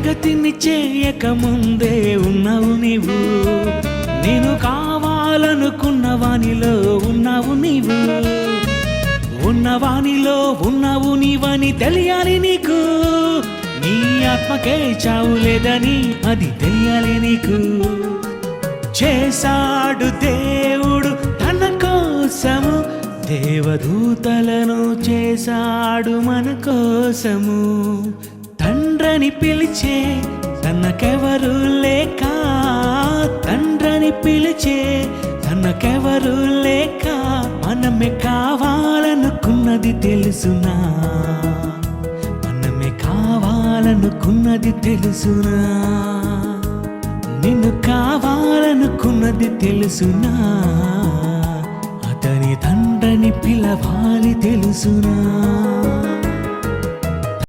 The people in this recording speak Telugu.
ప్రగతిని చేయక ముందే ఉన్నావు నీవు, నేను కావాలనుకున్న వానిలో ఉన్నావు నీవు, ఉన్నవానిలో ఉన్నావు నీవని తెలియాలి నీకు, నీ ఆత్మకే చావు లేదని అది తెలియాలి నీకు. చేశాడు దేవుడు తన కోసము, దేవదూతలను చేశాడు మన కోసము. తండ్రిని పిలిచే తనకెవరు లేక, తండ్రిని పిలిచే తనకెవరు లేక, మనమే కావాలనుకున్నది తెలుసునా, మనమే కావాలనుకున్నది తెలుసునా, నిన్ను కావాలనుకున్నది తెలుసునా, అతని తండ్రిని పిలవాలి తెలుసునా.